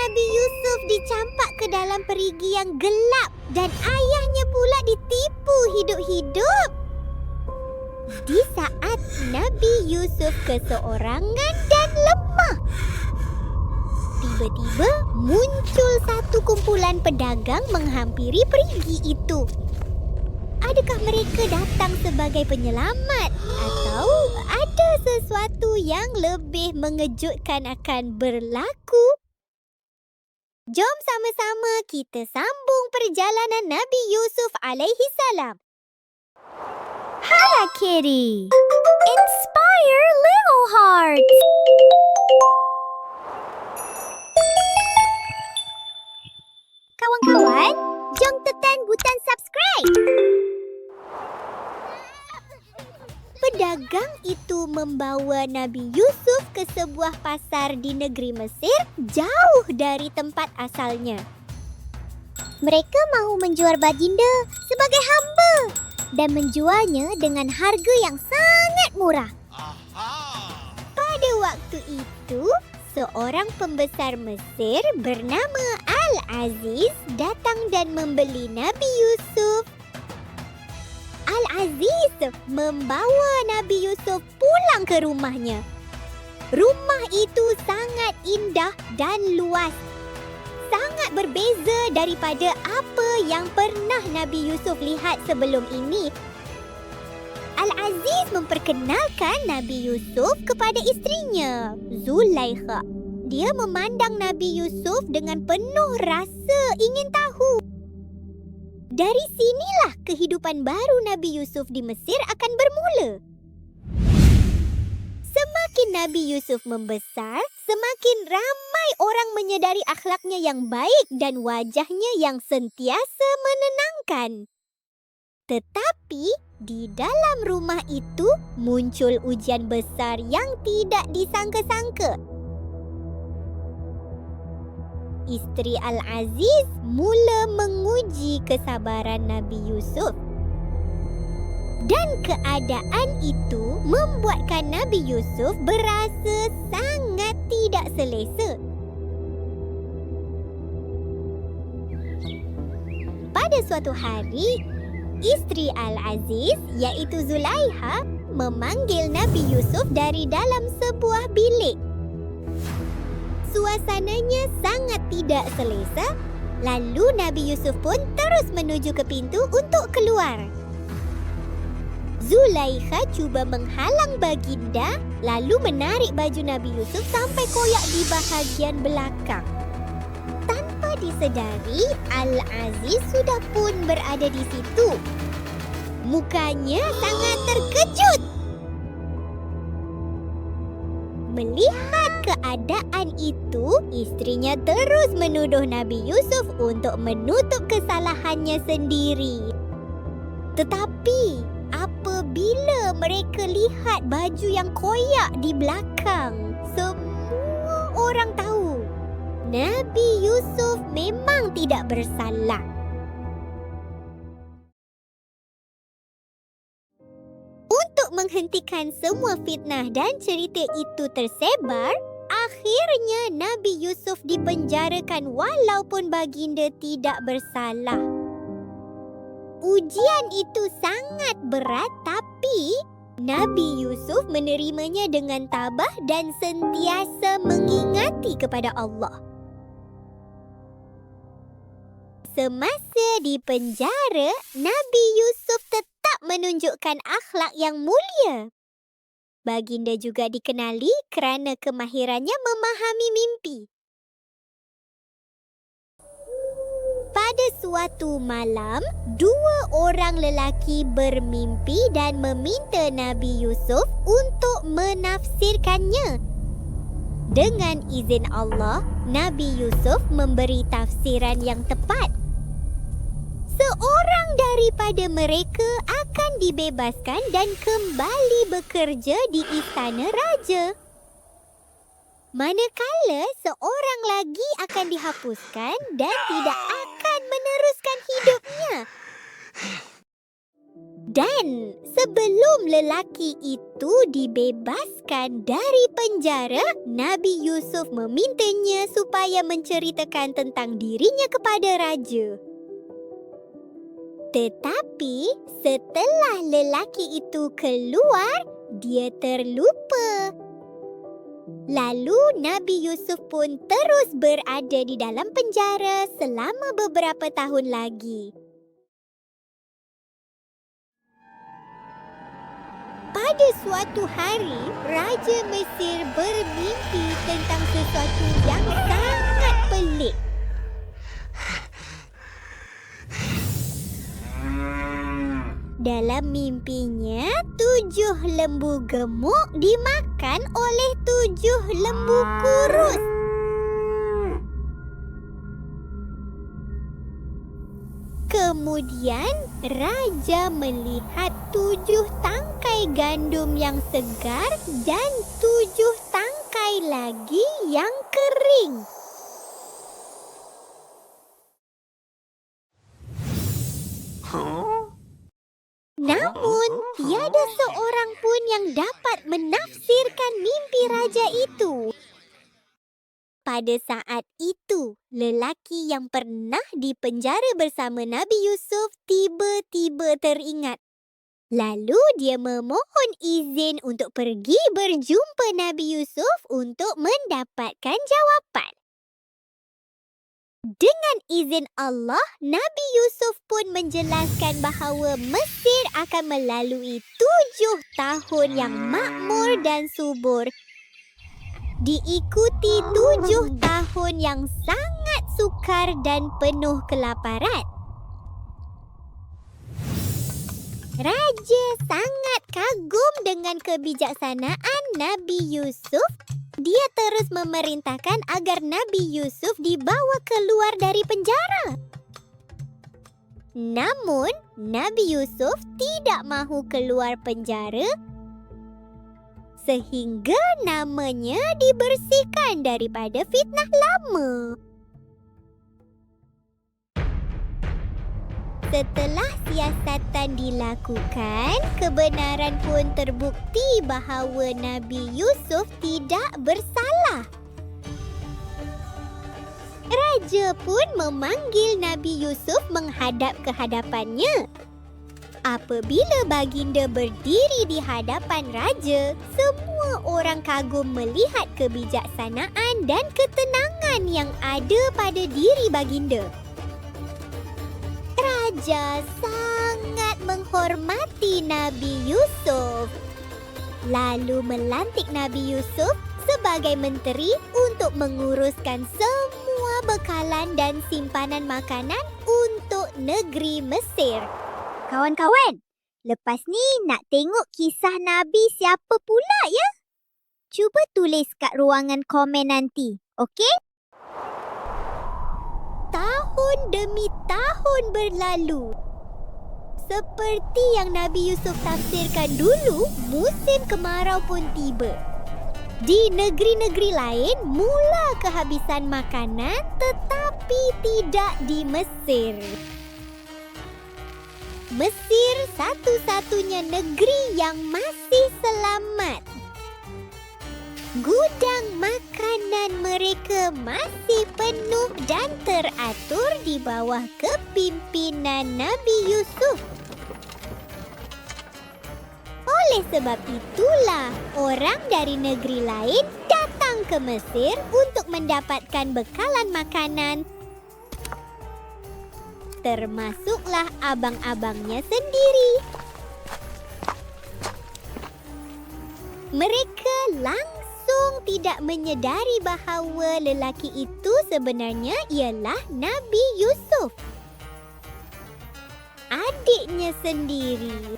Nabi Yusuf dicampak ke dalam perigi yang gelap dan ayahnya pula ditipu hidup-hidup. Di saat Nabi Yusuf keseorangan dan lemah, tiba-tiba muncul satu kumpulan pedagang menghampiri perigi itu. Adakah mereka datang sebagai penyelamat atau ada sesuatu yang lebih mengejutkan akan berlaku? Jom sama-sama kita sambung perjalanan Nabi Yusuf alaihi salam. Hello Kitty, inspire little hearts. Kawan-kawan, jom tekan butang subscribe. Pedagang itu membawa Nabi Yusuf ke sebuah pasar di negeri Mesir jauh dari tempat asalnya. Mereka mahu menjual baginda sebagai hamba dan menjualnya dengan harga yang sangat murah. Pada waktu itu, seorang pembesar Mesir bernama Al-Aziz datang dan membeli Nabi Yusuf. Al-Aziz membawa Nabi Yusuf pulang ke rumahnya. Rumah itu sangat indah dan luas. Sangat berbeza daripada apa yang pernah Nabi Yusuf lihat sebelum ini. Al-Aziz memperkenalkan Nabi Yusuf kepada isterinya, Zulaikha. Dia memandang Nabi Yusuf dengan penuh rasa ingin tahu. Dari sinilah kehidupan baru Nabi Yusuf di Mesir akan bermula. Semakin Nabi Yusuf membesar, semakin ramai orang menyedari akhlaknya yang baik dan wajahnya yang sentiasa menenangkan. Tetapi di dalam rumah itu muncul ujian besar yang tidak disangka-sangka. Isteri Al-Aziz mula menguji kesabaran Nabi Yusuf. Dan keadaan itu membuatkan Nabi Yusuf berasa sangat tidak selesa. Pada suatu hari, isteri Al-Aziz iaitu Zulaikha memanggil Nabi Yusuf dari dalam sebuah bilik. Suasananya sangat tidak selesa, lalu Nabi Yusuf pun terus menuju ke pintu untuk keluar. Zulaikha cuba menghalang baginda, lalu menarik baju Nabi Yusuf sampai koyak di bahagian belakang. Tanpa disedari, Al-Aziz sudah pun berada di situ. Mukanya sangat terkejut. Melihat keadaan itu, isterinya terus menuduh Nabi Yusuf untuk menutup kesalahannya sendiri. Tetapi apabila mereka lihat baju yang koyak di belakang, semua orang tahu Nabi Yusuf memang tidak bersalah. Untuk menghentikan semua fitnah dan cerita itu tersebar, akhirnya Nabi Yusuf dipenjarakan walaupun baginda tidak bersalah. Ujian itu sangat berat, tapi Nabi Yusuf menerimanya dengan tabah dan sentiasa mengingati kepada Allah. Semasa di penjara, Nabi Yusuf tetap menunjukkan akhlak yang mulia. Baginda juga dikenali kerana kemahirannya memahami mimpi. Pada suatu malam, dua orang lelaki bermimpi dan meminta Nabi Yusuf untuk menafsirkannya. Dengan izin Allah, Nabi Yusuf memberi tafsiran yang tepat. Seorang daripada mereka akan dibebaskan dan kembali bekerja di istana raja. Manakala seorang lagi akan dihapuskan dan tidak akan meneruskan hidupnya. Dan sebelum lelaki itu dibebaskan dari penjara, Nabi Yusuf memintanya supaya menceritakan tentang dirinya kepada raja. Tetapi setelah lelaki itu keluar, dia terlupa. Lalu Nabi Yusuf pun terus berada di dalam penjara selama beberapa tahun lagi. Pada suatu hari, Raja Mesir bermimpi tentang sesuatu yang sangat pelik. Dalam mimpinya, 7 lembu gemuk dimakan oleh 7 lembu kurus. Kemudian, Raja melihat 7 tangkai gandum yang segar dan 7 tangkai lagi yang kering. Namun, tiada seorang pun yang dapat menafsirkan mimpi raja itu. Pada saat itu, lelaki yang pernah dipenjara bersama Nabi Yusuf tiba-tiba teringat. Lalu dia memohon izin untuk pergi berjumpa Nabi Yusuf untuk mendapatkan jawapan. Dengan izin Allah, Nabi Yusuf pun menjelaskan bahawa Mesir akan melalui 7 tahun yang makmur dan subur, diikuti 7 tahun yang sangat sukar dan penuh kelaparan. Raja sangat kagum dengan kebijaksanaan Nabi Yusuf. Dia terus memerintahkan agar Nabi Yusuf dibawa keluar dari penjara. Namun, Nabi Yusuf tidak mahu keluar penjara sehingga namanya dibersihkan daripada fitnah lama. Setelah siasatan dilakukan, kebenaran pun terbukti bahawa Nabi Yusuf tidak bersalah. Raja pun memanggil Nabi Yusuf menghadap ke hadapannya. Apabila baginda berdiri di hadapan raja, semua orang kagum melihat kebijaksanaan dan ketenangan yang ada pada diri baginda. Raja sangat menghormati Nabi Yusuf, lalu melantik Nabi Yusuf sebagai menteri untuk menguruskan semua bekalan dan simpanan makanan untuk negeri Mesir. Kawan-kawan, lepas ni nak tengok kisah Nabi siapa pula ya? Cuba tulis kat ruangan komen nanti, okey? Tahun demi tahun berlalu. Seperti yang Nabi Yusuf tafsirkan dulu, musim kemarau pun tiba. Di negeri-negeri lain mula kehabisan makanan, tetapi tidak di Mesir. Mesir satu-satunya negeri yang masih selamat. Gudang makanan mereka masih penuh dan teratur di bawah kepimpinan Nabi Yusuf. Oleh sebab itulah, orang dari negeri lain datang ke Mesir untuk mendapatkan bekalan makanan, termasuklah abang-abangnya sendiri. Mereka langsung tidak menyedari bahawa lelaki itu sebenarnya ialah Nabi Yusuf, adiknya sendiri.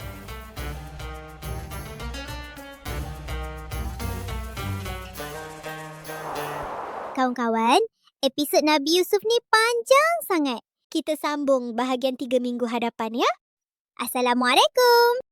Kawan-kawan, episod Nabi Yusuf ni panjang sangat. Kita sambung bahagian 3 minggu hadapan ya. Assalamualaikum.